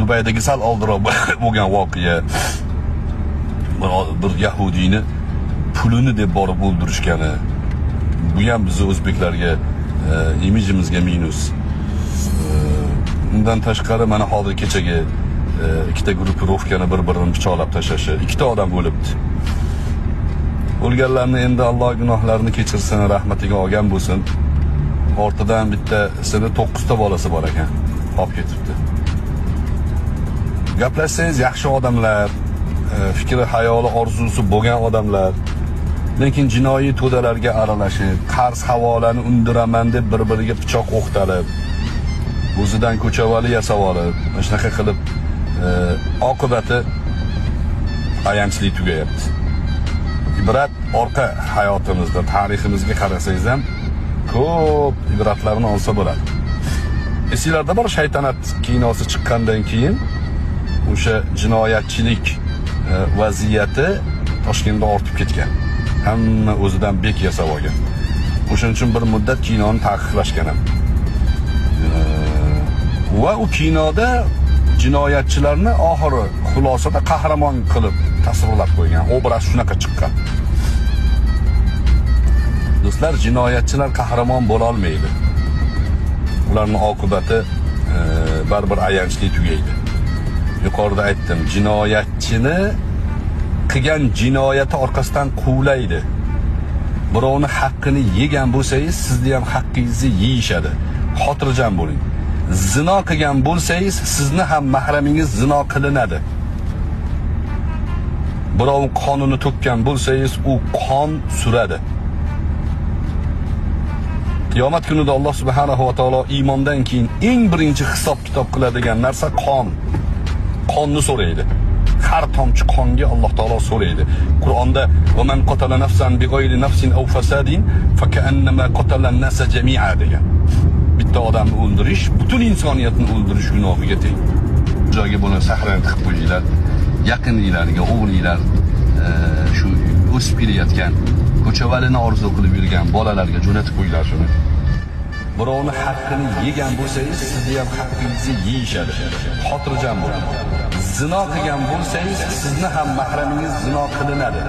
Dubaydagi sal oldinroq bo'lgan voqea. Bir yahudiyni pulini deb borib o'ldirishgani. Bu ham bizni o'zbeklarga imijimizga minus. Undan tashqari mana hozir kechagi ikkita gruppirovkani bir-birini pichoqlab tashlashi, ikkita odam o'libdi. O'lganlarni endi Alloh gunohlarini kechirsin, rahmatiga olgan bo'lsin. Ortidan bittasini 9 ta bolasi bor ekan, qolib ketibdi. Gaplashsangiz yaxshi odamlar, fikri, hayoli, orzusi bo'lgan odamlar, lekin jinoiy to'dalarga aralashib, qarz havolani undiraman deb bir-biriga pichoq o'qtalib, o'zidan ko'chavali yasab olib, mana shunaqa qilib oqibati ayanchli tugayapti. Ibrat orqa hayotimizda, tariximizga qarasangiz ham ko'p ibratlarni olsa bo'ladi. Esinglarda bor Shaytanat kinosi chiqqandan keyin o'sha jinoyatchilik vaziyati Toshkentda ortib ketgan. Hamma o'zidan bek yasab olgan. O'shaning uchun bir muddat kinoni taqiqlashgan ham. Va u kinoda jinoyatchilarni oxiri xulosada qahramon qilib tasvirlab qo'ygan. Obraz shunaqa chiqqan. Do'stlar, jinoyatchilar qahramon bo'la olmaydi. Ularning oqibati baribir ayanchli tugaydi. Yuqorida aytdim, jinoyatchini qilgan jinoyati orqasidan quvlaydi. Birovni haqqini yegan bo'lsangiz, sizni ham haqqingizni yeyishadi. Xotirjam bo'ling. Zino qilgan bo'lsangiz, sizni ham mahramingiz zino qilinadi. Birov qonini to'kkan bo'lsangiz, u qon suradi. Qiyomat kunida Alloh subhanahu va taolo iymondan keyin eng birinchi hisob kitob qiladigan narsa qon. Qonni so'raydi. Har tomchi qonga Alloh taolo so'raydi. Qur'onda "Va man qatala nafsan bighayri nafsin aw fasadin fakannama qatala an-nasa jami'a" degan. Bitta odamni o'ldirish butun insoniyatni o'ldirish gunohiga teng. Joyga buni sahran qilib qo'yinglar. Yaqinliklariga, o'g'linglar, shu o'sib kelayotgan, ko'chavalini orzu qilib yurgan bolalarga jo'natib qo'yinglar shuni. Birovni haqqini yegan bo'lsangiz, sizni ham haqqingizni yeyishadi. Xotirjam bo'ling. Zino qilgan bo'lsangiz, sizni ham mahramingiz zino qilinadi.